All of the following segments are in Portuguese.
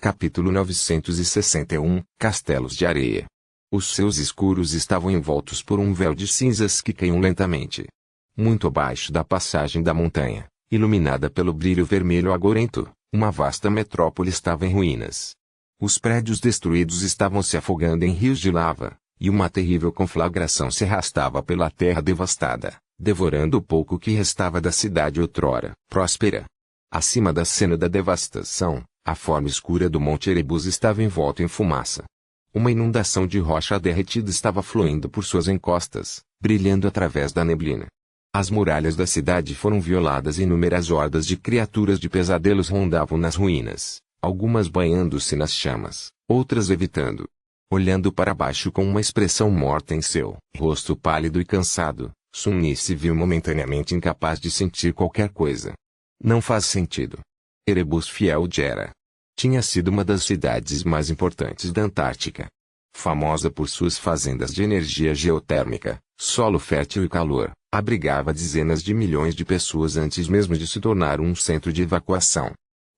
Capítulo 961 Castelos de Areia. Os céus escuros estavam envoltos por um véu de cinzas que caíam lentamente. Muito abaixo da passagem da montanha, iluminada pelo brilho vermelho agorento, uma vasta metrópole estava em ruínas. Os prédios destruídos estavam se afogando em rios de lava, e uma terrível conflagração se arrastava pela terra devastada, devorando o pouco que restava da cidade outrora próspera. Acima da cena da devastação, a forma escura do Monte Erebus estava envolto em fumaça. Uma inundação de rocha derretida estava fluindo por suas encostas, brilhando através da neblina. As muralhas da cidade foram violadas e inúmeras hordas de criaturas de pesadelos rondavam nas ruínas, algumas banhando-se nas chamas, outras evitando. Olhando para baixo com uma expressão morta em seu rosto pálido e cansado, Sun Yi se viu momentaneamente incapaz de sentir qualquer coisa. Não faz sentido. Erebus Field tinha sido uma das cidades mais importantes da Antártica. Famosa por suas fazendas de energia geotérmica, solo fértil e calor, abrigava dezenas de milhões de pessoas antes mesmo de se tornar um centro de evacuação.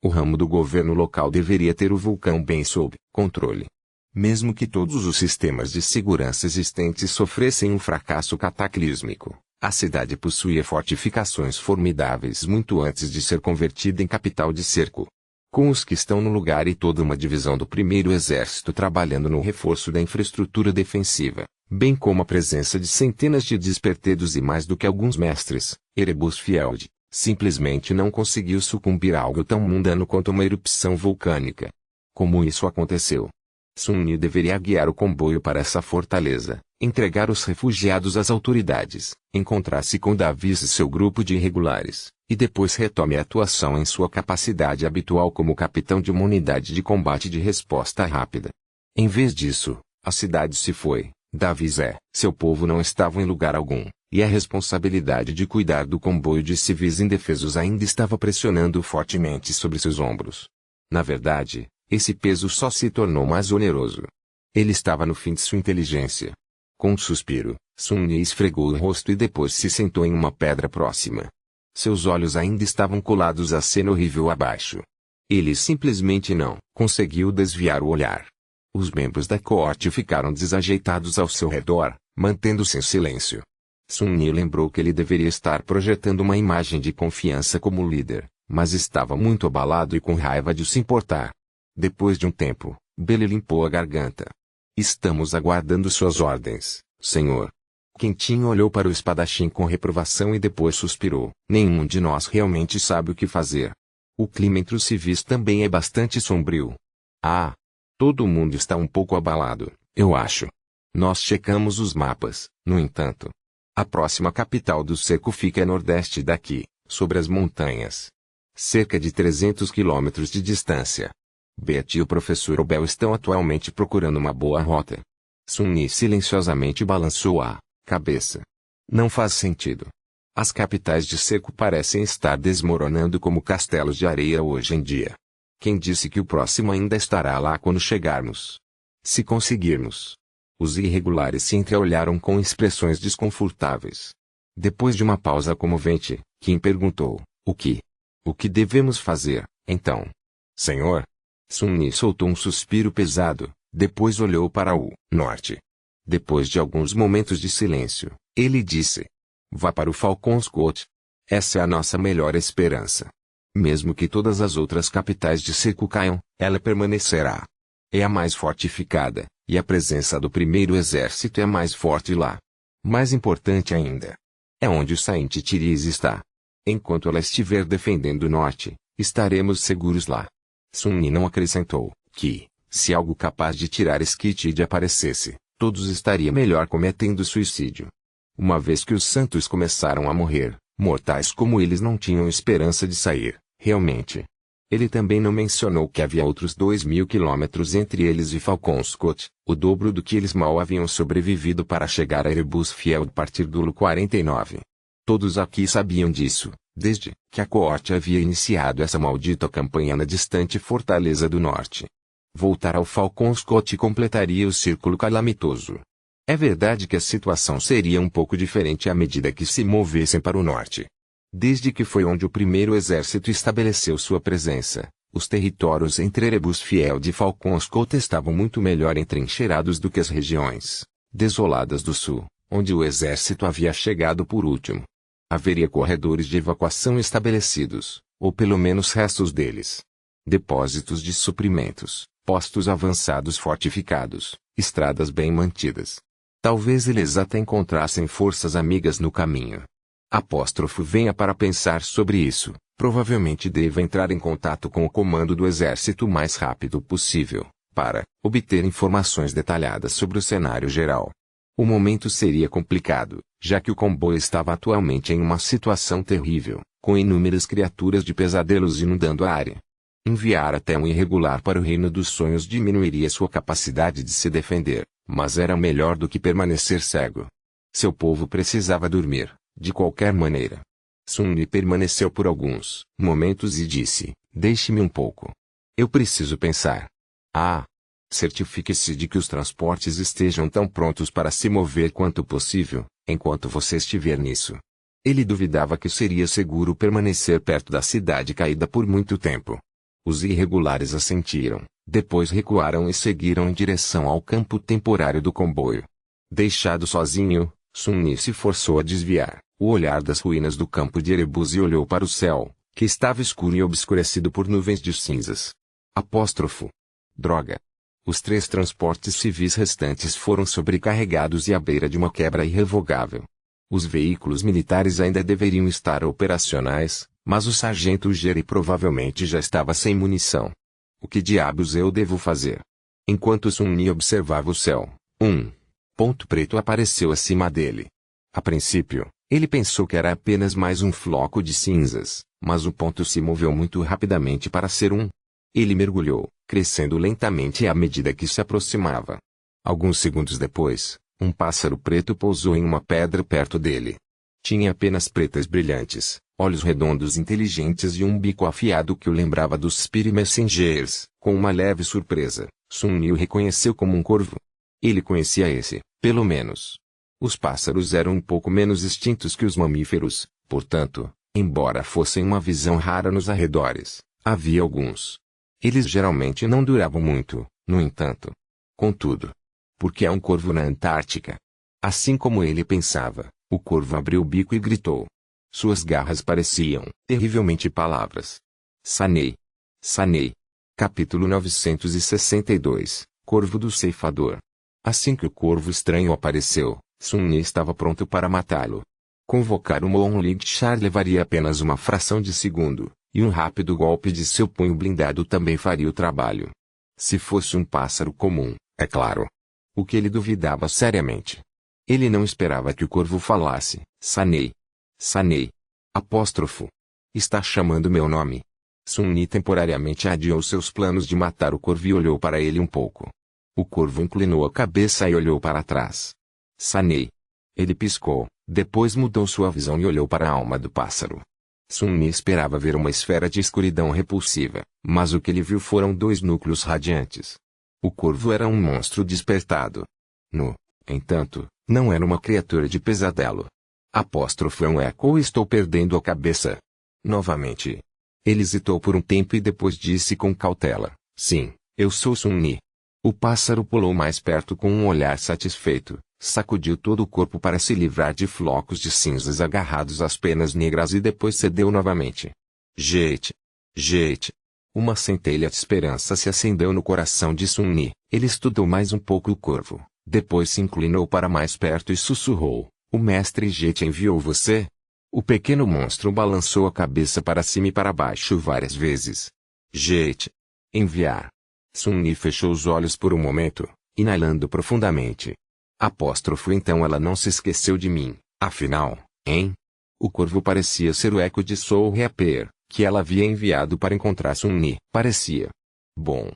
O ramo do governo local deveria ter o vulcão bem sob controle. Mesmo que todos os sistemas de segurança existentes sofressem um fracasso cataclísmico, a cidade possuía fortificações formidáveis muito antes de ser convertida em capital de cerco. Com os que estão no lugar e toda uma divisão do primeiro exército trabalhando no reforço da infraestrutura defensiva, bem como a presença de centenas de despertedos e mais do que alguns mestres, Erebus Field simplesmente não conseguiu sucumbir a algo tão mundano quanto uma erupção vulcânica. Como isso aconteceu? Sun Yi deveria guiar o comboio para essa fortaleza, entregar os refugiados às autoridades, encontrar-se com Davis e seu grupo de irregulares, e depois retome a atuação em sua capacidade habitual como capitão de uma unidade de combate de resposta rápida. Em vez disso, a cidade se foi, Davis seu povo não estavam em lugar algum, e a responsabilidade de cuidar do comboio de civis indefesos ainda estava pressionando fortemente sobre seus ombros. Na verdade, esse peso só se tornou mais oneroso. Ele estava no fim de sua inteligência. Com um suspiro, Sun Yi esfregou o rosto e depois se sentou em uma pedra próxima. Seus olhos ainda estavam colados à cena horrível abaixo. Ele simplesmente não conseguiu desviar o olhar. Os membros da coorte ficaram desajeitados ao seu redor, mantendo-se em silêncio. Sun Yi lembrou que ele deveria estar projetando uma imagem de confiança como líder, mas estava muito abalado e com raiva de se importar. Depois de um tempo, Bele limpou a garganta. Estamos aguardando suas ordens, senhor. Quentin olhou para o espadachim com reprovação e depois suspirou. Nenhum de nós realmente sabe o que fazer. O clima entre os civis também é bastante sombrio. Ah! Todo mundo está um pouco abalado, eu acho. Nós checamos os mapas, no entanto. A próxima capital do cerco fica a nordeste daqui, sobre as montanhas. Cerca de 300 quilômetros de distância. Beth e o professor Obel estão atualmente procurando uma boa rota. Sun Yi silenciosamente balançou a cabeça. Não faz sentido. As capitais de cerco parecem estar desmoronando como castelos de areia hoje em dia. Quem disse que o próximo ainda estará lá quando chegarmos? Se conseguirmos. Os irregulares se entreolharam com expressões desconfortáveis. Depois de uma pausa comovente, Kim perguntou, o que? O que devemos fazer, então? Senhor? Sun Yi soltou um suspiro pesado, depois olhou para o norte. Depois de alguns momentos de silêncio, ele disse: vá para o Falcons Coast. Essa é a nossa melhor esperança. Mesmo que todas as outras capitais de cerco caiam, ela permanecerá. É a mais fortificada, e a presença do primeiro exército é mais forte lá. Mais importante ainda, é onde o Saint Thierry está. Enquanto ela estiver defendendo o norte, estaremos seguros lá. Sun Yi não acrescentou que, se algo capaz de tirar Skitid aparecesse, todos estariam melhor cometendo suicídio. Uma vez que os santos começaram a morrer, mortais como eles não tinham esperança de sair, realmente. Ele também não mencionou que havia outros 2.000 quilômetros entre eles e Falcons Coast, o dobro do que eles mal haviam sobrevivido para chegar a Erebus Field a partir do Lu 49. Todos aqui sabiam disso, desde que a coorte havia iniciado essa maldita campanha na distante fortaleza do norte. Voltar ao Falcons Coast completaria o círculo calamitoso. É verdade que a situação seria um pouco diferente à medida que se movessem para o norte. Desde que foi onde o primeiro exército estabeleceu sua presença, Os territórios entre Erebus Fiel e Falconscote estavam muito melhor entrincheirados do que as regiões desoladas do sul, onde o exército havia chegado por último. Haveria corredores de evacuação estabelecidos, ou pelo menos restos deles. Depósitos de suprimentos, postos avançados fortificados, estradas bem mantidas. Talvez eles até encontrassem forças amigas no caminho. Apóstrofo venha para pensar sobre isso. Provavelmente deva entrar em contato com o comando do exército o mais rápido possível, para obter informações detalhadas sobre o cenário geral. O momento seria complicado, já que o comboio estava atualmente em uma situação terrível, com inúmeras criaturas de pesadelos inundando a área. Enviar até um irregular para o Reino dos Sonhos diminuiria sua capacidade de se defender, mas era melhor do que permanecer cego. Seu povo precisava dormir, de qualquer maneira. Sun-Ni permaneceu por alguns momentos e disse, deixe-me um pouco. Eu preciso pensar. Certifique-se de que os transportes estejam tão prontos para se mover quanto possível, enquanto você estiver nisso. Ele duvidava que seria seguro permanecer perto da cidade caída por muito tempo. Os irregulares assentiram, depois recuaram e seguiram em direção ao campo temporário do comboio. Deixado sozinho, Sun-Ni se forçou a desviar o olhar das ruínas do campo de Erebus e olhou para o céu, que estava escuro e obscurecido por nuvens de cinzas. Droga! Os 3 transportes civis restantes foram sobrecarregados e à beira de uma quebra irrevogável. Os veículos militares ainda deveriam estar operacionais, mas o sargento Jerry provavelmente já estava sem munição. O que diabos eu devo fazer? Enquanto Sun-Ni observava o céu, um ponto preto apareceu acima dele. A princípio, ele pensou que era apenas mais um floco de cinzas, mas o ponto se moveu muito rapidamente para ser um. Ele mergulhou, crescendo lentamente à medida que se aproximava. Alguns segundos depois, um pássaro preto pousou em uma pedra perto dele. Tinha apenas pretas brilhantes, olhos redondos inteligentes e um bico afiado que o lembrava dos Spirit Messengers. Com uma leve surpresa, Sun-Ni o reconheceu como um corvo. Ele conhecia esse, pelo menos. Os pássaros eram um pouco menos extintos que os mamíferos, portanto, embora fossem uma visão rara nos arredores, havia alguns. Eles geralmente não duravam muito, no entanto. Contudo, por que há um corvo na Antártica? Assim como ele pensava, o corvo abriu o bico e gritou. Suas garras pareciam, terrivelmente palavras. Sanei. Sanei. Capítulo 962, Corvo do Ceifador. Assim que o corvo estranho apareceu, Sun-Ni estava pronto para matá-lo. Convocar o Monlithshar levaria apenas uma fração de segundo, e um rápido golpe de seu punho blindado também faria o trabalho. Se fosse um pássaro comum, é claro. O que ele duvidava seriamente. Ele não esperava que o corvo falasse, Sanei. Sanei. Apóstrofo. Está chamando meu nome. Sun-Ni temporariamente adiou seus planos de matar o corvo e olhou para ele um pouco. O corvo inclinou a cabeça e olhou para trás. Sanei. Ele piscou, depois mudou sua visão e olhou para a alma do pássaro. Sun-Ni esperava ver uma esfera de escuridão repulsiva, mas o que ele viu foram 2 núcleos radiantes. O corvo era um monstro despertado. No entanto, não era uma criatura de pesadelo. Apóstrofo é um eco ou estou perdendo a cabeça? Novamente. Ele hesitou por um tempo e depois disse com cautela, sim, eu sou Sun-Ni. O pássaro pulou mais perto com um olhar satisfeito, sacudiu todo o corpo para se livrar de flocos de cinzas agarrados às penas negras e depois cedeu novamente. Jeite! Jeite! Uma centelha de esperança se acendeu no coração de Sun-Ni. Ele estudou mais um pouco o corvo, depois se inclinou para mais perto e sussurrou, o mestre Jeite enviou você? O pequeno monstro balançou a cabeça para cima e para baixo várias vezes. Jeite! Enviar! Sun-Ni fechou os olhos por um momento, inalando profundamente. Apóstrofo então ela não se esqueceu de mim, afinal, hein? O corvo parecia ser o eco de Soul Reaper, que ela havia enviado para encontrar Sun-Ni. Parecia bom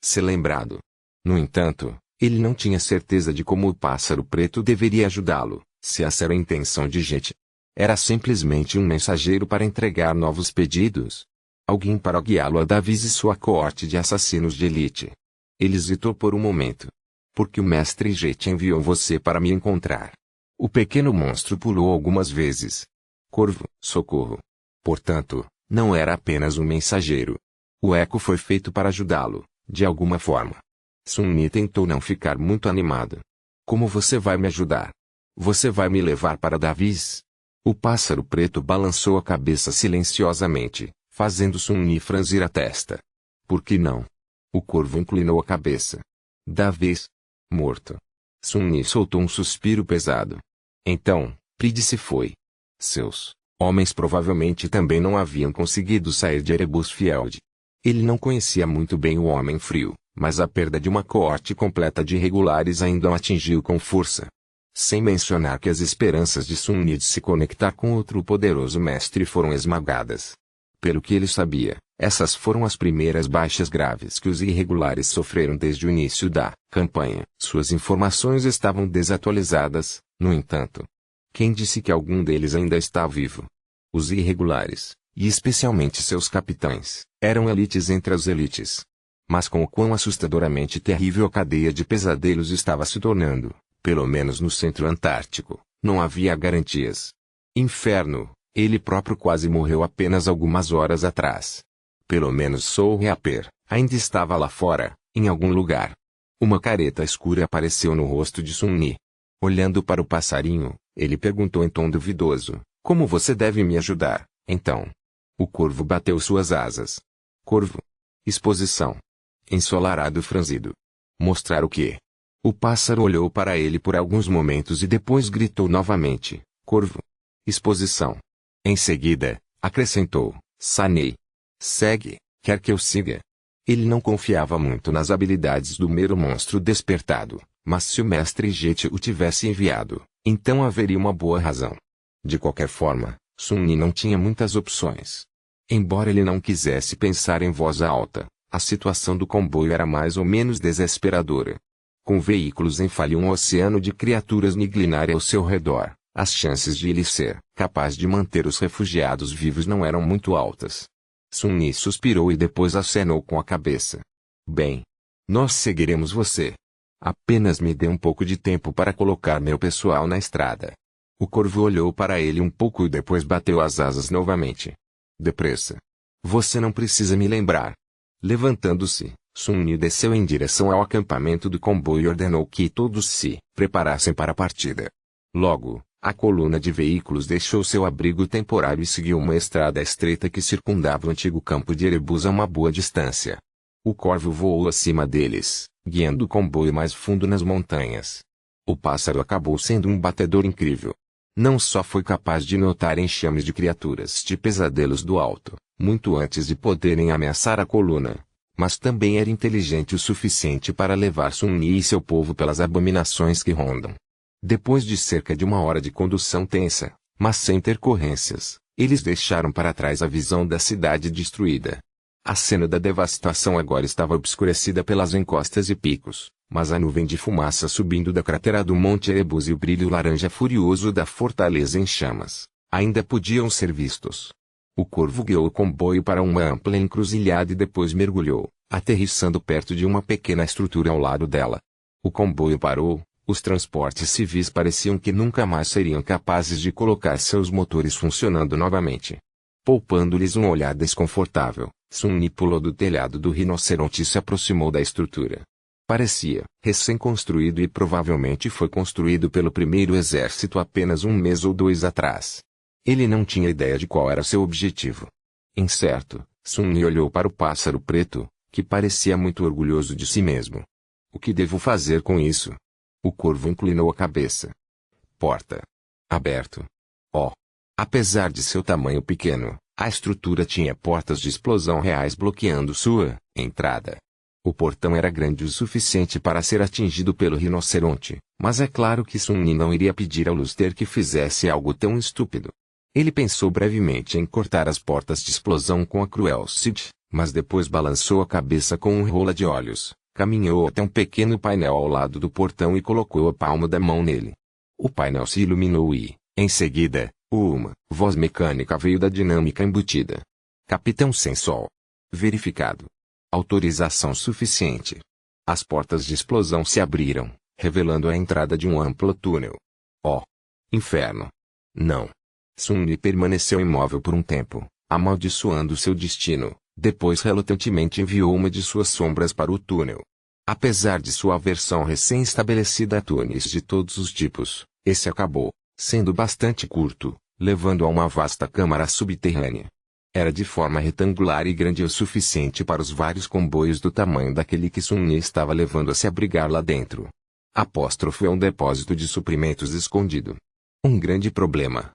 ser lembrado. No entanto, ele não tinha certeza de como o pássaro preto deveria ajudá-lo, se essa era a intenção de Jeite. Era simplesmente um mensageiro para entregar novos pedidos. Alguém para guiá-lo a Davis e sua coorte de assassinos de elite. Ele hesitou por um momento. Porque o mestre Jeite enviou você para me encontrar. O pequeno monstro pulou algumas vezes. Corvo, socorro. Portanto, não era apenas um mensageiro. O eco foi feito para ajudá-lo, de alguma forma. Sun-Ni tentou não ficar muito animado. Como você vai me ajudar? Você vai me levar para Davis? O pássaro preto balançou a cabeça silenciosamente, fazendo Sun-Ni franzir a testa. Por que não? O corvo inclinou a cabeça. Davis? Morto. Sun-Ni soltou um suspiro pesado. Então, Pride se foi. Seus homens provavelmente também não haviam conseguido sair de Erebus Field. Ele não conhecia muito bem o Homem Frio, mas a perda de uma coorte completa de irregulares ainda o atingiu com força. Sem mencionar que as esperanças de Sun-Ni de se conectar com outro poderoso mestre foram esmagadas. Pelo que ele sabia, essas foram as primeiras baixas graves que os irregulares sofreram desde o início da campanha. Suas informações estavam desatualizadas, no entanto. Quem disse que algum deles ainda está vivo? Os irregulares, e especialmente seus capitães, eram elites entre as elites. Mas com o quão assustadoramente terrível a cadeia de pesadelos estava se tornando, pelo menos no centro antártico, não havia garantias. Inferno, ele próprio quase morreu apenas algumas horas atrás. Pelo menos Soul Reaper ainda estava lá fora, em algum lugar. Uma careta escura apareceu no rosto de Sun-Ni. Olhando para o passarinho, ele perguntou em tom duvidoso, como você deve me ajudar, então? O corvo bateu suas asas. Corvo. Exposição. Ensolarado franzido. Mostrar o quê? O pássaro olhou para ele por alguns momentos e depois gritou novamente, corvo. Exposição. Em seguida, acrescentou, Sanei. Segue, quer que eu siga? Ele não confiava muito nas habilidades do mero monstro despertado, mas se o mestre Jet o tivesse enviado, então haveria uma boa razão. De qualquer forma, Sun-Ni não tinha muitas opções. Embora ele não quisesse pensar em voz alta, a situação do comboio era mais ou menos desesperadora. Com veículos em falha e um oceano de criaturas nigilinar ao seu redor, as chances de ele ser capaz de manter os refugiados vivos não eram muito altas. Sun-Ni suspirou e depois acenou com a cabeça. Bem, nós seguiremos você. Apenas me dê um pouco de tempo para colocar meu pessoal na estrada. O corvo olhou para ele um pouco e depois bateu as asas novamente. Depressa. Você não precisa me lembrar. Levantando-se, Sun-Ni desceu em direção ao acampamento do comboio e ordenou que todos se preparassem para a partida. Logo, a coluna de veículos deixou seu abrigo temporário e seguiu uma estrada estreita que circundava o antigo campo de Erebus a uma boa distância. O corvo voou acima deles, guiando o comboio mais fundo nas montanhas. O pássaro acabou sendo um batedor incrível. Não só foi capaz de notar enxames de criaturas de pesadelos do alto, muito antes de poderem ameaçar a coluna, mas também era inteligente o suficiente para levar Sun-Ni e seu povo pelas abominações que rondam. Depois de cerca de uma hora de condução tensa, mas sem intercorrências, eles deixaram para trás a visão da cidade destruída. A cena da devastação agora estava obscurecida pelas encostas e picos, mas a nuvem de fumaça subindo da cratera do Monte Erebus e o brilho laranja furioso da fortaleza em chamas, ainda podiam ser vistos. O corvo guiou o comboio para uma ampla encruzilhada e depois mergulhou, aterrissando perto de uma pequena estrutura ao lado dela. O comboio parou. Os transportes civis pareciam que nunca mais seriam capazes de colocar seus motores funcionando novamente. Poupando-lhes um olhar desconfortável, Sun-Ni pulou do telhado do rinoceronte e se aproximou da estrutura. Parecia recém-construído e provavelmente foi construído pelo primeiro exército apenas um mês ou dois atrás. Ele não tinha ideia de qual era seu objetivo. Incerto, Sun-Ni olhou para o pássaro preto, que parecia muito orgulhoso de si mesmo. O que devo fazer com isso? O corvo inclinou a cabeça. Porta. Aberto. Oh. Apesar de seu tamanho pequeno, a estrutura tinha portas de explosão reais bloqueando sua entrada. O portão era grande o suficiente para ser atingido pelo rinoceronte, mas é claro que Sun-Ni não iria pedir ao Luster que fizesse algo tão estúpido. Ele pensou brevemente em cortar as portas de explosão com a cruel Sid, mas depois balançou a cabeça com um rola de olhos. Caminhou até um pequeno painel ao lado do portão e colocou a palma da mão nele. O painel se iluminou e, em seguida, uma voz mecânica veio da dinâmica embutida. Capitão sem sol. Verificado. Autorização suficiente. As portas de explosão se abriram, revelando a entrada de um amplo túnel. Oh! Inferno! Não! Sun-Ni permaneceu imóvel por um tempo, amaldiçoando seu destino, Depois relutantemente enviou uma de suas sombras para o túnel. Apesar de sua aversão recém-estabelecida a túneis de todos os tipos, esse acabou sendo bastante curto, levando a uma vasta câmara subterrânea. Era de forma retangular e grande o suficiente para os vários comboios do tamanho daquele que Sun-Ni estava levando a se abrigar lá dentro. Apóstrofe é um depósito de suprimentos escondido. Um grande problema,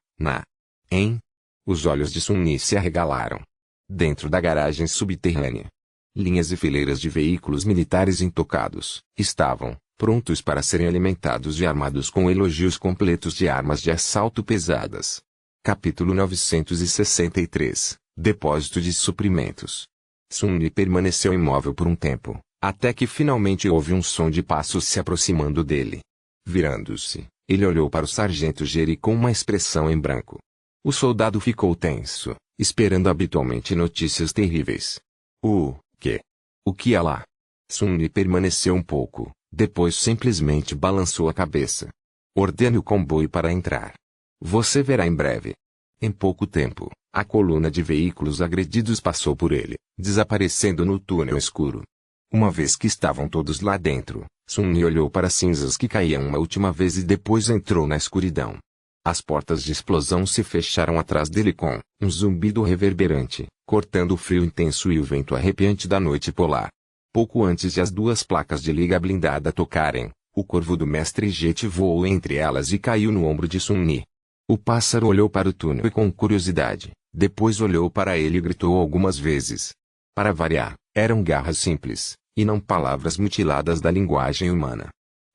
hein? Os olhos de Sun-Ni se arregalaram. Dentro da garagem subterrânea, linhas e fileiras de veículos militares intocados estavam prontos para serem alimentados e armados com elogios completos de armas de assalto pesadas. Capítulo 963 Depósito de suprimentos. Sun-Ni permaneceu imóvel por um tempo, até que finalmente houve um som de passos se aproximando dele. Virando-se, ele olhou para o sargento Jerry com uma expressão em branco. O soldado ficou tenso, esperando habitualmente notícias terríveis. O quê? O que há lá? Sun-Ni permaneceu um pouco, depois simplesmente balançou a cabeça. Ordene o comboio para entrar. Você verá em breve. Em pouco tempo, a coluna de veículos agredidos passou por ele, desaparecendo no túnel escuro. Uma vez que estavam todos lá dentro, Sun-Ni olhou para as cinzas que caíam uma última vez e depois entrou na escuridão. As portas de explosão se fecharam atrás dele com um zumbido reverberante, cortando o frio intenso e o vento arrepiante da noite polar. Pouco antes de as duas placas de liga blindada tocarem, o corvo do mestre Jet voou entre elas e caiu no ombro de Sun-Ni. O pássaro olhou para o túnel com curiosidade, depois olhou para ele e gritou algumas vezes. Para variar, eram garras simples, e não palavras mutiladas da linguagem humana.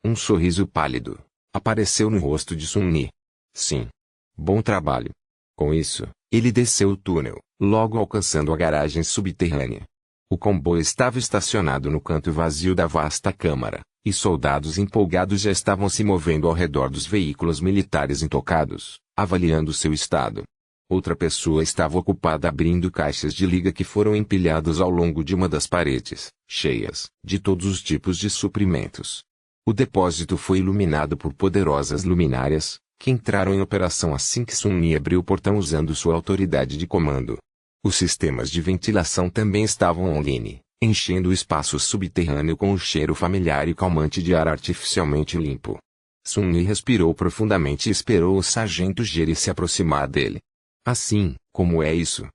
Um sorriso pálido apareceu no rosto de Sun-Ni. Sim. Bom trabalho. Com isso, ele desceu o túnel, logo alcançando a garagem subterrânea. O comboio estava estacionado no canto vazio da vasta câmara, e soldados empolgados já estavam se movendo ao redor dos veículos militares intocados, avaliando seu estado. Outra pessoa estava ocupada abrindo caixas de liga que foram empilhadas ao longo de uma das paredes, cheias de todos os tipos de suprimentos. O depósito foi iluminado por poderosas luminárias, que entraram em operação assim que Sun-Ni abriu o portão usando sua autoridade de comando. Os sistemas de ventilação também estavam online, enchendo o espaço subterrâneo com o cheiro familiar e calmante de ar artificialmente limpo. Sun-Ni respirou profundamente e esperou o sargento Jerry se aproximar dele. Assim, como é isso?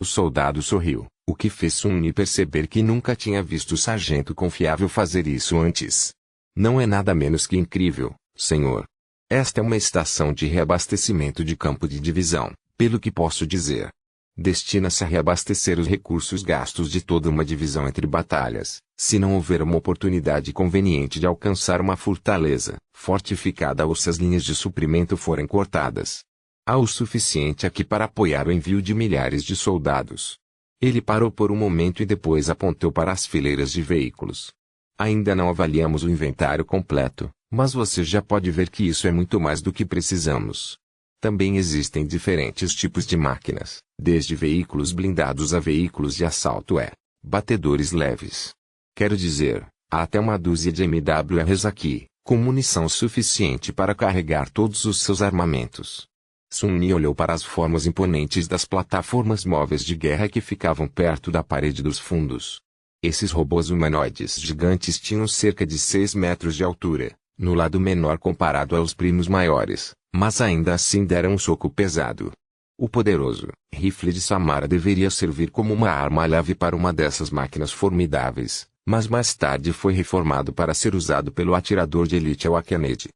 O soldado sorriu, o que fez Sun-Ni perceber que nunca tinha visto o sargento confiável fazer isso antes. Não é nada menos que incrível, senhor. Esta é uma estação de reabastecimento de campo de divisão, pelo que posso dizer. Destina-se a reabastecer os recursos gastos de toda uma divisão entre batalhas, se não houver uma oportunidade conveniente de alcançar uma fortaleza fortificada ou se as linhas de suprimento forem cortadas. Há o suficiente aqui para apoiar o envio de milhares de soldados. Ele parou por um momento e depois apontou para as fileiras de veículos. Ainda não avaliamos o inventário completo, mas você já pode ver que isso é muito mais do que precisamos. Também existem diferentes tipos de máquinas, desde veículos blindados a veículos de assalto batedores leves. Quero dizer, há até uma dúzia de MWRs aqui, com munição suficiente para carregar todos os seus armamentos. Sun-Ni olhou para as formas imponentes das plataformas móveis de guerra que ficavam perto da parede dos fundos. Esses robôs humanoides gigantes tinham cerca de 6 metros de altura, no lado menor comparado aos primos maiores, mas ainda assim deram um soco pesado. O poderoso rifle de Samara deveria servir como uma arma leve para uma dessas máquinas formidáveis, mas mais tarde foi reformado para ser usado pelo atirador de elite Al Kennedy.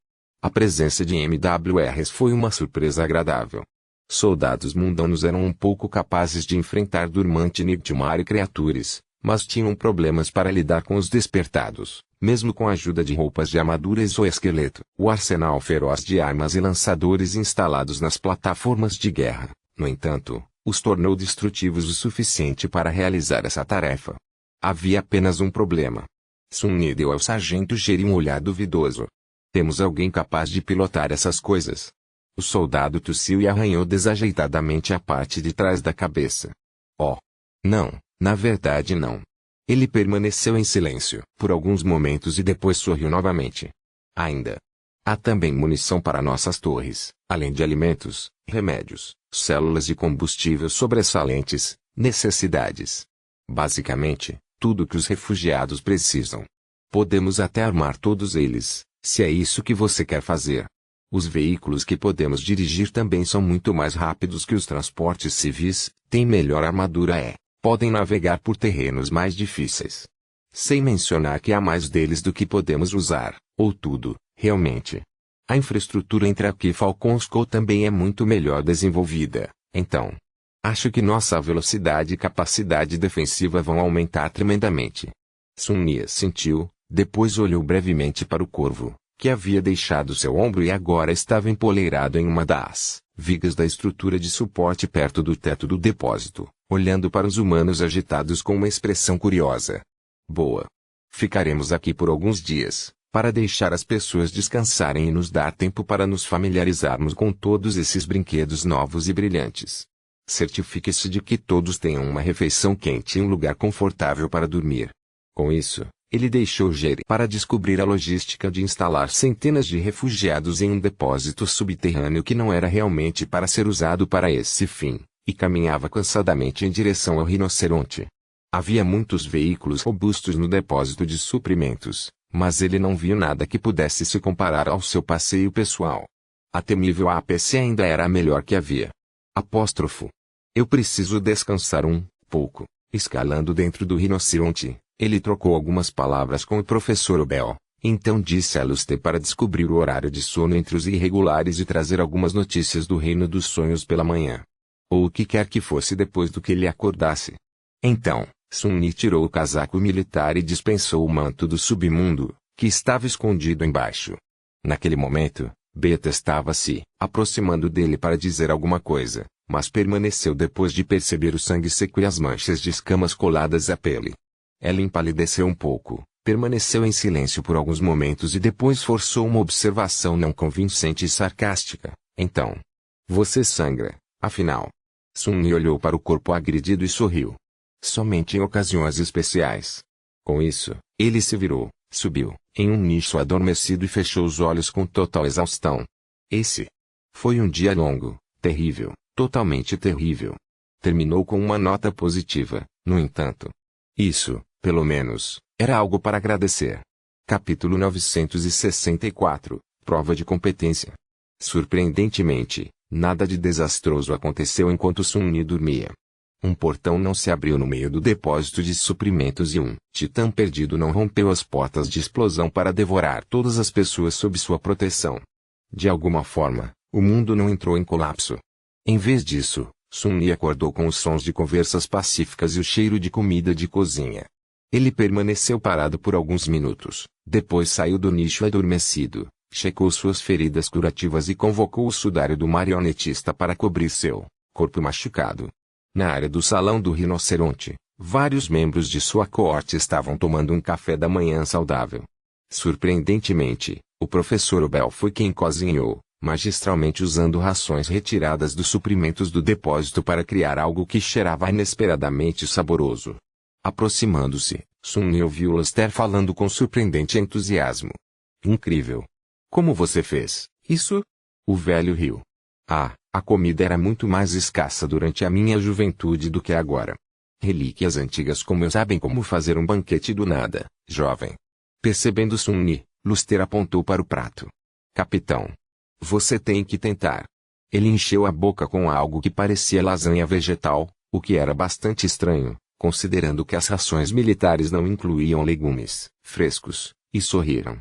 A presença de MWRs foi uma surpresa agradável. Soldados mundanos eram um pouco capazes de enfrentar Durmante Nightmare e criaturas, mas tinham problemas para lidar com os despertados, mesmo com a ajuda de roupas de armadura exoesqueleto. O arsenal feroz de armas e lançadores instalados nas plataformas de guerra, no entanto, os tornou destrutivos o suficiente para realizar essa tarefa. Havia apenas um problema. Sun-Ni deu ao sargento Jerry um olhar duvidoso. Temos alguém capaz de pilotar essas coisas? O soldado tossiu e arranhou desajeitadamente a parte de trás da cabeça. Oh! Não, na verdade não. Ele permaneceu em silêncio por alguns momentos e depois sorriu novamente. Ainda. Há também munição para nossas torres, além de alimentos, remédios, células de combustível sobressalentes, necessidades. Basicamente, tudo que os refugiados precisam. Podemos até armar todos eles, se é isso que você quer fazer. Os veículos que podemos dirigir também são muito mais rápidos que os transportes civis, têm melhor armadura podem navegar por terrenos mais difíceis. Sem mencionar que há mais deles do que podemos usar, ou tudo, realmente. A infraestrutura entre aqui e Falconsco também é muito melhor desenvolvida, então. Acho que nossa velocidade e capacidade defensiva vão aumentar tremendamente. Sun Nie sentiu, depois olhou brevemente para o corvo, que havia deixado seu ombro e agora estava empoleirado em uma das vigas da estrutura de suporte perto do teto do depósito, olhando para os humanos agitados com uma expressão curiosa. Boa. Ficaremos aqui por alguns dias, para deixar as pessoas descansarem e nos dar tempo para nos familiarizarmos com todos esses brinquedos novos e brilhantes. Certifique-se de que todos tenham uma refeição quente e um lugar confortável para dormir. Com isso, ele deixou Jerry para descobrir a logística de instalar centenas de refugiados em um depósito subterrâneo que não era realmente para ser usado para esse fim, e caminhava cansadamente em direção ao rinoceronte. Havia muitos veículos robustos no depósito de suprimentos, mas ele não viu nada que pudesse se comparar ao seu passeio pessoal. A temível APC ainda era a melhor que havia. Apóstrofo. Eu preciso descansar um pouco. Escalando dentro do rinoceronte, ele trocou algumas palavras com o professor Bell, então disse a Luster para descobrir o horário de sono entre os irregulares e trazer algumas notícias do reino dos sonhos pela manhã. Ou o que quer que fosse depois do que ele acordasse. Então, Sun Nie tirou o casaco militar e dispensou o manto do submundo, que estava escondido embaixo. Naquele momento, Beta estava se aproximando dele para dizer alguma coisa, mas permaneceu depois de perceber o sangue seco e as manchas de escamas coladas à pele. Ela empalideceu um pouco, permaneceu em silêncio por alguns momentos e depois forçou uma observação não convincente e sarcástica. Então, você sangra, afinal. Sun Nie olhou para o corpo agredido e sorriu. Somente em ocasiões especiais. Com isso, ele se virou, subiu, em um nicho adormecido e fechou os olhos com total exaustão. Esse foi um dia longo, terrível, totalmente terrível. Terminou com uma nota positiva, no entanto. Isso, pelo menos, era algo para agradecer. Capítulo 964, Prova de competência. Surpreendentemente, nada de desastroso aconteceu enquanto Sun Nie dormia. Um portão não se abriu no meio do depósito de suprimentos e um titã perdido não rompeu as portas de explosão para devorar todas as pessoas sob sua proteção. De alguma forma, o mundo não entrou em colapso. Em vez disso, Sun Nie acordou com os sons de conversas pacíficas e o cheiro de comida de cozinha. Ele permaneceu parado por alguns minutos, depois saiu do nicho adormecido, checou suas feridas curativas e convocou o sudário do marionetista para cobrir seu corpo machucado. Na área do salão do rinoceronte, vários membros de sua coorte estavam tomando um café da manhã saudável. Surpreendentemente, o professor Bell foi quem cozinhou, magistralmente usando rações retiradas dos suprimentos do depósito para criar algo que cheirava inesperadamente saboroso. Aproximando-se, Sun Nie ouviu Luster falando com surpreendente entusiasmo. Incrível! Como você fez isso? O velho riu. A comida era muito mais escassa durante a minha juventude do que agora. Relíquias antigas como eu sabem como fazer um banquete do nada, jovem. Percebendo Sun Nie, Luster apontou para o prato. Capitão. Você tem que tentar. Ele encheu a boca com algo que parecia lasanha vegetal, o que era bastante estranho, considerando que as rações militares não incluíam legumes frescos, e sorriram.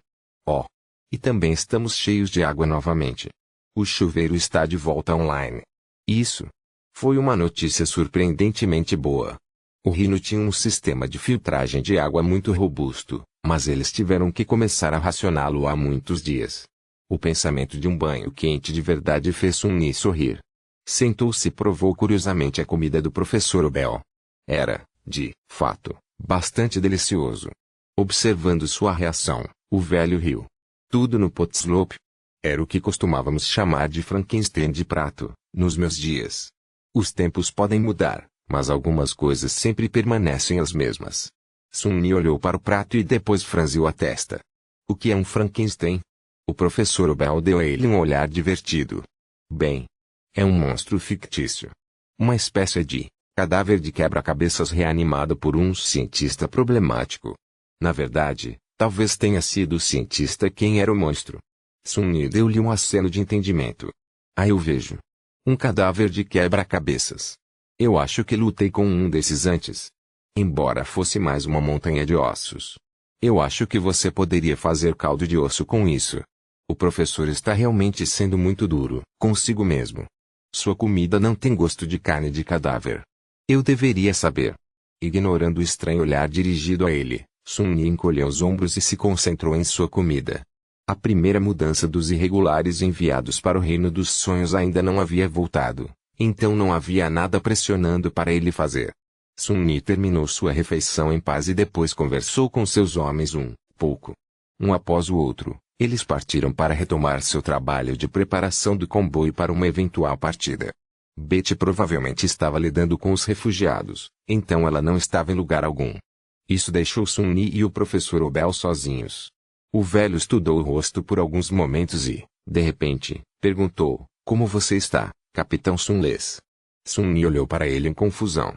Oh! E também estamos cheios de água novamente. O chuveiro está de volta online. Isso foi uma notícia surpreendentemente boa. O Rino tinha um sistema de filtragem de água muito robusto, mas eles tiveram que começar a racioná-lo há muitos dias. O pensamento de um banho quente de verdade fez Sun Nie sorrir. Sentou-se e provou curiosamente a comida do professor Bell. Era, de fato, bastante delicioso. Observando sua reação, o velho riu. Tudo no Potslope. Era o que costumávamos chamar de Frankenstein de prato, nos meus dias. Os tempos podem mudar, mas algumas coisas sempre permanecem as mesmas. Sun Nie olhou para o prato e depois franziu a testa. O que é um Frankenstein? O professor Bell deu a ele um olhar divertido. Bem, é um monstro fictício. Uma espécie de Cadáver de quebra-cabeças reanimado por um cientista problemático. Na verdade, talvez tenha sido o cientista quem era o monstro. Sun-Yi deu-lhe um aceno de entendimento. Ah, eu vejo. Um cadáver de quebra-cabeças. Eu acho que lutei com um desses antes. Embora fosse mais uma montanha de ossos. Eu acho que você poderia fazer caldo de osso com isso. O professor está realmente sendo muito duro consigo mesmo. Sua comida não tem gosto de carne de cadáver. Eu deveria saber. Ignorando o estranho olhar dirigido a ele, Sun-Yi encolheu os ombros e se concentrou em sua comida. A primeira mudança dos irregulares enviados para o reino dos sonhos ainda não havia voltado, então não havia nada pressionando para ele fazer. Sun-Yi terminou sua refeição em paz e depois conversou com seus homens pouco. Um após o outro, eles partiram para retomar seu trabalho de preparação do comboio para uma eventual partida. Betty provavelmente estava lidando com os refugiados, então ela não estava em lugar algum. Isso deixou Sun-Yi e o professor Obel sozinhos. O velho estudou o rosto por alguns momentos e, de repente, perguntou: "Como você está, Capitão Sunles?" Sun-Yi olhou para ele em confusão.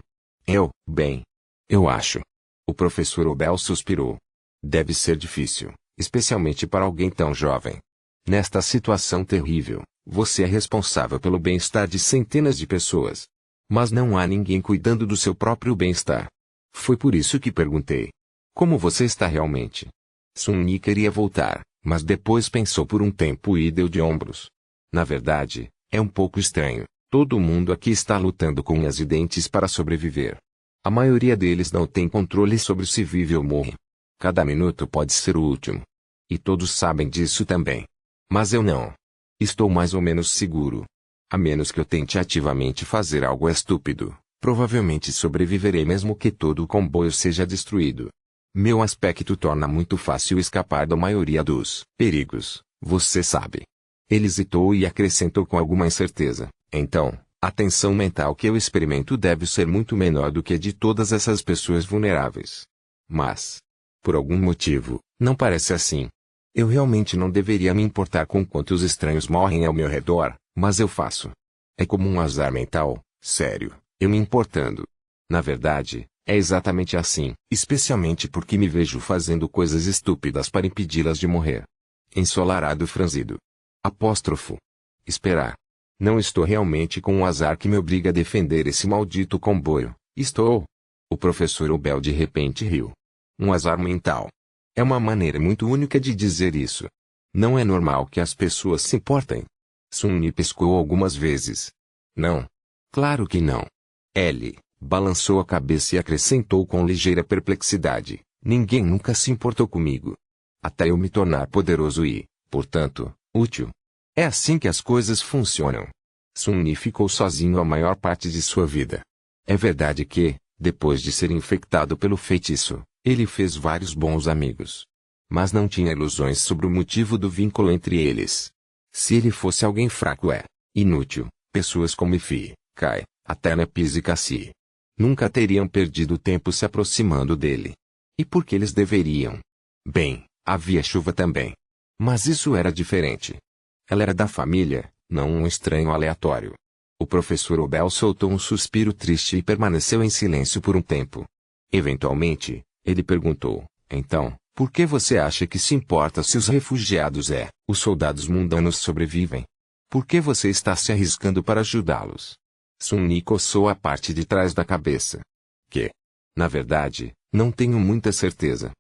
Bem. Eu acho." O professor Obel suspirou. "Deve ser difícil, especialmente para alguém tão jovem. Nesta situação terrível, você é responsável pelo bem-estar de centenas de pessoas. Mas não há ninguém cuidando do seu próprio bem-estar. Foi por isso que perguntei. Como você está realmente?" Sun-Yi queria voltar, mas depois pensou por um tempo e deu de ombros. "Na verdade, é um pouco estranho. Todo mundo aqui está lutando com unhas e dentes para sobreviver. A maioria deles não tem controle sobre se vive ou morre. Cada minuto pode ser o último. E todos sabem disso também. Mas eu não. Estou mais ou menos seguro. A menos que eu tente ativamente fazer algo estúpido, provavelmente sobreviverei mesmo que todo o comboio seja destruído. Meu aspecto torna muito fácil escapar da maioria dos perigos, você sabe." Ele hesitou e acrescentou com alguma incerteza: "Então, a tensão mental que eu experimento deve ser muito menor do que a de todas essas pessoas vulneráveis. Mas, por algum motivo, não parece assim. Eu realmente não deveria me importar com quantos estranhos morrem ao meu redor, mas eu faço. É como um azar mental, sério, eu me importando. Na verdade, é exatamente assim, especialmente porque me vejo fazendo coisas estúpidas para impedi-las de morrer." Ensolarado franzido. Apóstrofo. Esperar. Não estou realmente com um azar que me obriga a defender esse maldito comboio, estou? O professor Obel de repente riu. Um azar mental. É uma maneira muito única de dizer isso. Não é normal que as pessoas se importem. Sun-Yi pescou algumas vezes. Não. Claro que não. Ele balançou a cabeça e acrescentou com ligeira perplexidade: "Ninguém nunca se importou comigo. Até eu me tornar poderoso e, portanto, útil. É assim que as coisas funcionam." Sun-Yi ficou sozinho a maior parte de sua vida. É verdade que, depois de ser infectado pelo feitiço, ele fez vários bons amigos. Mas não tinha ilusões sobre o motivo do vínculo entre eles. Se ele fosse alguém fraco inútil, pessoas como Ifi, Kai, até Nepis e Cassie nunca teriam perdido tempo se aproximando dele. E por que eles deveriam? Bem, havia chuva também. Mas isso era diferente. Ela era da família, não um estranho aleatório. O professor Obel soltou um suspiro triste e permaneceu em silêncio por um tempo. Eventualmente, ele perguntou: "Então, por que você acha que se importa se os refugiados os soldados mundanos sobrevivem? Por que você está se arriscando para ajudá-los?" Sun-Yi coçou a parte de trás da cabeça. Na verdade, não tenho muita certeza.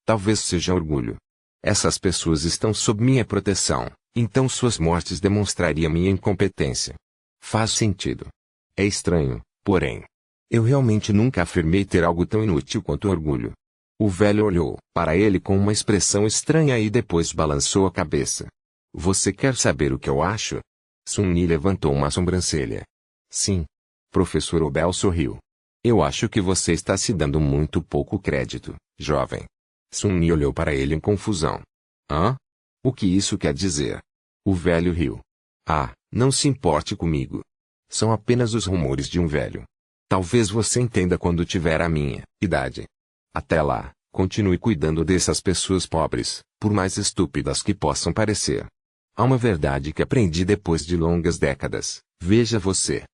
Talvez seja orgulho. Essas pessoas estão sob minha proteção, então suas mortes demonstrariam minha incompetência. Faz sentido. É estranho, porém. Eu realmente nunca afirmei ter algo tão inútil quanto orgulho. O velho olhou para ele com uma expressão estranha e depois balançou a cabeça. "Você quer saber o que eu acho?" Sun-Yi levantou uma sobrancelha. "Sim." Professor Obel sorriu. "Eu acho que você está se dando muito pouco crédito, jovem." Sun-Yi olhou para ele em confusão. O que isso quer dizer?" O velho riu. Não se importe comigo. São apenas os rumores de um velho. Talvez você entenda quando tiver a minha idade. Até lá, continue cuidando dessas pessoas pobres, por mais estúpidas que possam parecer. Há uma verdade que aprendi depois de longas décadas: veja você.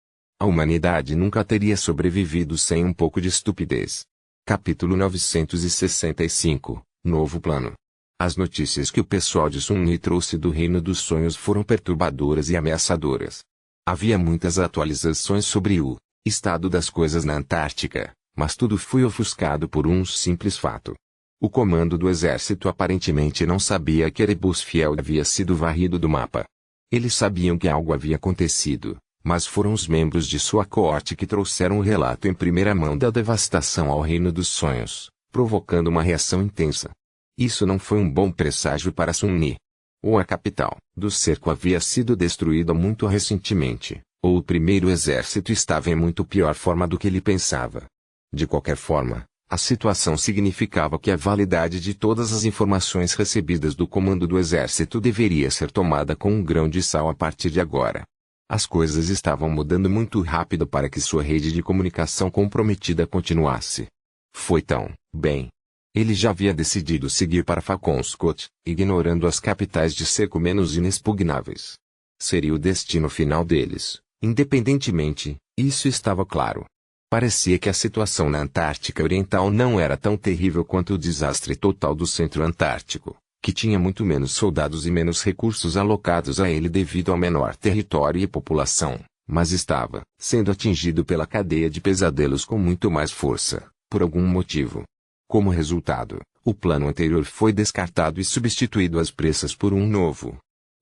A humanidade nunca teria sobrevivido sem um pouco de estupidez. Capítulo 965, Novo Plano. As notícias que o pessoal de Sun-Yi trouxe do Reino dos Sonhos foram perturbadoras e ameaçadoras. Havia muitas atualizações sobre o estado das coisas na Antártica, mas tudo foi ofuscado por um simples fato. O comando do exército aparentemente não sabia que Erebus Fiel havia sido varrido do mapa. Eles sabiam que algo havia acontecido, mas foram os membros de sua coorte que trouxeram o relato em primeira mão da devastação ao Reino dos Sonhos, provocando uma reação intensa. Isso não foi um bom presságio para Sun-Yi. Ou a capital do cerco havia sido destruída muito recentemente, ou o primeiro exército estava em muito pior forma do que ele pensava. De qualquer forma, a situação significava que a validade de todas as informações recebidas do comando do exército deveria ser tomada com um grão de sal a partir de agora. As coisas estavam mudando muito rápido para que sua rede de comunicação comprometida continuasse. Foi tão bem. Ele já havia decidido seguir para Falconscourt, ignorando as capitais de cerco menos inexpugnáveis. Seria o destino final deles, independentemente, isso estava claro. Parecia que a situação na Antártica Oriental não era tão terrível quanto o desastre total do Centro Antártico, que tinha muito menos soldados e menos recursos alocados a ele devido ao menor território e população, mas estava sendo atingido pela cadeia de pesadelos com muito mais força, por algum motivo. Como resultado, o plano anterior foi descartado e substituído às pressas por um novo.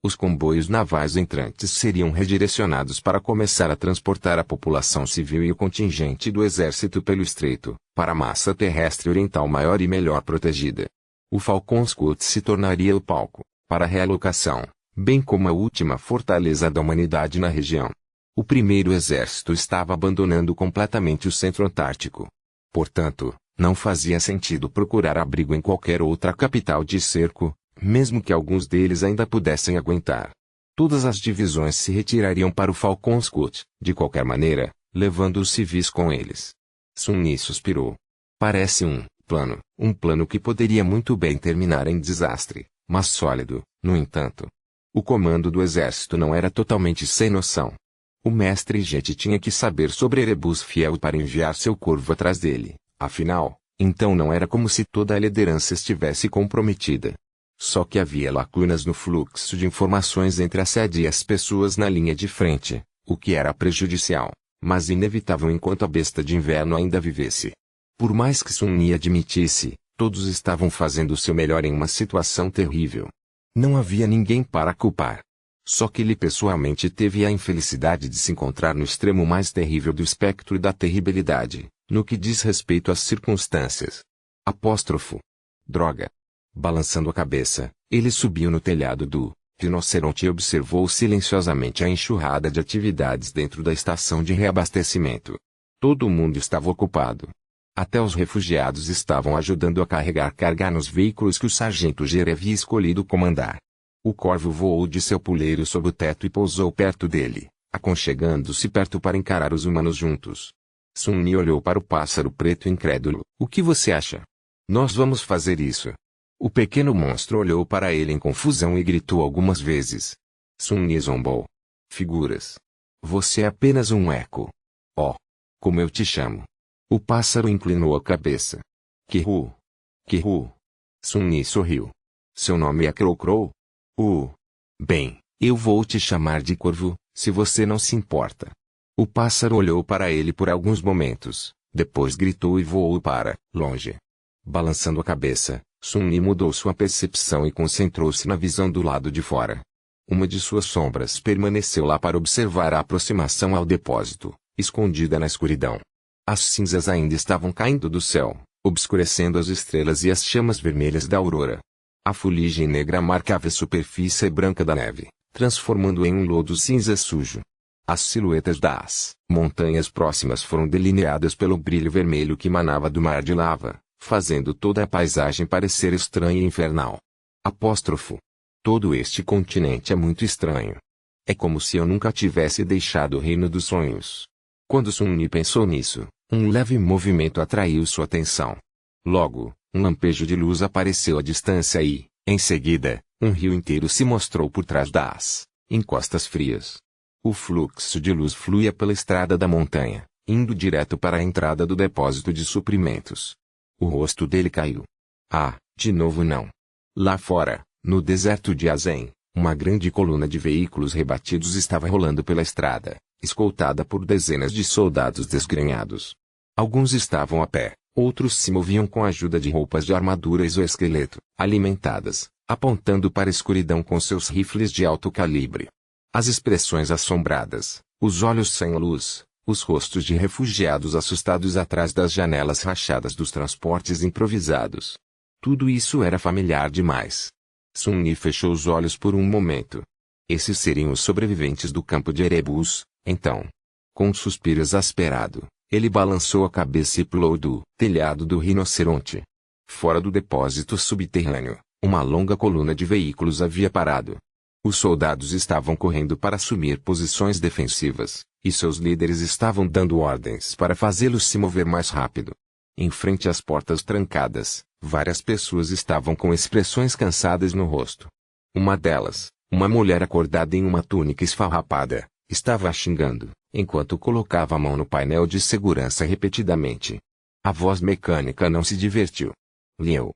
Os comboios navais entrantes seriam redirecionados para começar a transportar a população civil e o contingente do exército pelo estreito, para a massa terrestre oriental maior e melhor protegida. O Falconscourt se tornaria o palco para a realocação, bem como a última fortaleza da humanidade na região. O primeiro exército estava abandonando completamente o Centro Antártico. Portanto, não fazia sentido procurar abrigo em qualquer outra capital de cerco, mesmo que alguns deles ainda pudessem aguentar. Todas as divisões se retirariam para o Falconscourt, de qualquer maneira, levando os civis com eles. Sun-Yi suspirou. Parece um plano que poderia muito bem terminar em desastre, mas sólido, no entanto. O comando do exército não era totalmente sem noção. O mestre Jet tinha que saber sobre Erebus Fiel para enviar seu corvo atrás dele. Afinal, então não era como se toda a liderança estivesse comprometida. Só que havia lacunas no fluxo de informações entre a sede e as pessoas na linha de frente, o que era prejudicial, mas inevitável enquanto a besta de inverno ainda vivesse. Por mais que Sun-Yi admitisse, todos estavam fazendo o seu melhor em uma situação terrível. Não havia ninguém para culpar. Só que ele pessoalmente teve a infelicidade de se encontrar no extremo mais terrível do espectro da terribilidade, no que diz respeito às circunstâncias. Apóstrofo. Droga. Balançando a cabeça, ele subiu no telhado do rinoceronte e observou silenciosamente a enxurrada de atividades dentro da estação de reabastecimento. Todo mundo estava ocupado. Até os refugiados estavam ajudando a carregar carga nos veículos que o sargento Ger havia escolhido comandar. O corvo voou de seu puleiro sob o teto e pousou perto dele, aconchegando-se perto para encarar os humanos juntos. Sun-Yi olhou para o pássaro preto incrédulo. O que você acha? Nós vamos fazer isso. O pequeno monstro olhou para ele em confusão e gritou algumas vezes. Sun-Yi zombou. Figuras. Você é apenas um eco. Oh. Como eu te chamo. O pássaro inclinou a cabeça. Kihu. Kihu. Sun-Yi sorriu. Seu nome é Crow-Crow? Bem, eu vou te chamar de Corvo, se você não se importa. O pássaro olhou para ele por alguns momentos, depois gritou e voou para longe. Balançando a cabeça, Sun-Yi mudou sua percepção e concentrou-se na visão do lado de fora. Uma de suas sombras permaneceu lá para observar a aproximação ao depósito, escondida na escuridão. As cinzas ainda estavam caindo do céu, obscurecendo as estrelas e as chamas vermelhas da aurora. A fuligem negra marcava a superfície branca da neve, transformando-a em um lodo cinza sujo. As silhuetas das montanhas próximas foram delineadas pelo brilho vermelho que emanava do mar de lava, fazendo toda a paisagem parecer estranha e infernal. Apóstrofo. Todo este continente é muito estranho. É como se eu nunca tivesse deixado o reino dos sonhos. Quando Sun-Yi pensou nisso, um leve movimento atraiu sua atenção. Logo, um lampejo de luz apareceu à distância e, em seguida, um rio inteiro se mostrou por trás das encostas frias. O fluxo de luz fluía pela estrada da montanha, indo direto para a entrada do depósito de suprimentos. O rosto dele caiu. Ah, de novo não. Lá fora, no deserto de Azen, uma grande coluna de veículos rebatidos estava rolando pela estrada, escoltada por dezenas de soldados desgrenhados. Alguns estavam a pé, outros se moviam com a ajuda de roupas de armadura exoesqueleto, alimentadas, apontando para a escuridão com seus rifles de alto calibre. As expressões assombradas, os olhos sem luz, os rostos de refugiados assustados atrás das janelas rachadas dos transportes improvisados. Tudo isso era familiar demais. Sun Yi fechou os olhos por um momento. Esses seriam os sobreviventes do campo de Erebus, então. Com um suspiro exasperado, ele balançou a cabeça e pulou do telhado do rinoceronte. Fora do depósito subterrâneo, uma longa coluna de veículos havia parado. Os soldados estavam correndo para assumir posições defensivas, e seus líderes estavam dando ordens para fazê-los se mover mais rápido. Em frente às portas trancadas, várias pessoas estavam com expressões cansadas no rosto. Uma delas, uma mulher acordada em uma túnica esfarrapada, estava xingando, enquanto colocava a mão no painel de segurança repetidamente. A voz mecânica não se divertiu. Liu.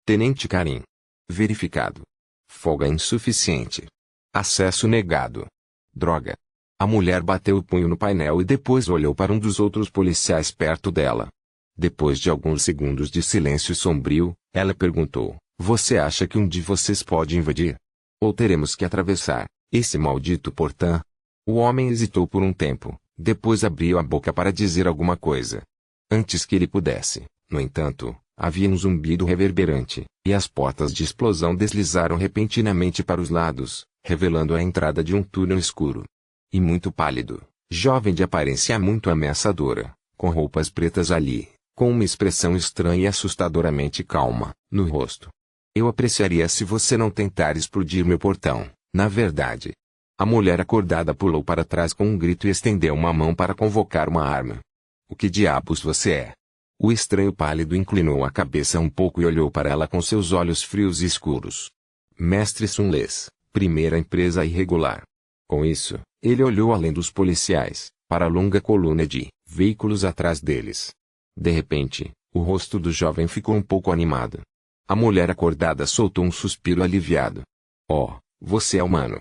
Tenente Karim. Verificado. Folga insuficiente. Acesso negado. Droga. A mulher bateu o punho no painel e depois olhou para um dos outros policiais perto dela. Depois de alguns segundos de silêncio sombrio, ela perguntou: "Você acha que um de vocês pode invadir? Ou teremos que atravessar esse maldito portão?" O homem hesitou por um tempo, depois abriu a boca para dizer alguma coisa. Antes que ele pudesse, no entanto, havia um zumbido reverberante, e as portas de explosão deslizaram repentinamente para os lados, revelando a entrada de um túnel escuro. E muito pálido, jovem de aparência muito ameaçadora, com roupas pretas ali, com uma expressão estranha e assustadoramente calma, no rosto. "Eu apreciaria se você não tentar explodir meu portão, na verdade." A mulher acordada pulou para trás com um grito e estendeu uma mão para convocar uma arma. "O que diabos você é?" O estranho pálido inclinou a cabeça um pouco e olhou para ela com seus olhos frios e escuros. "Mestre Sunles, primeira empresa irregular." Com isso, ele olhou além dos policiais, para a longa coluna de veículos atrás deles. De repente, o rosto do jovem ficou um pouco animado. A mulher acordada soltou um suspiro aliviado. "Oh, você é humano."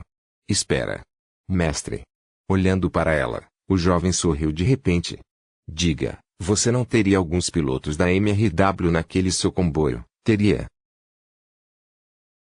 "Espera. Mestre." Olhando para ela, o jovem sorriu de repente. "Diga, você não teria alguns pilotos da MRW naquele seu comboio, teria?"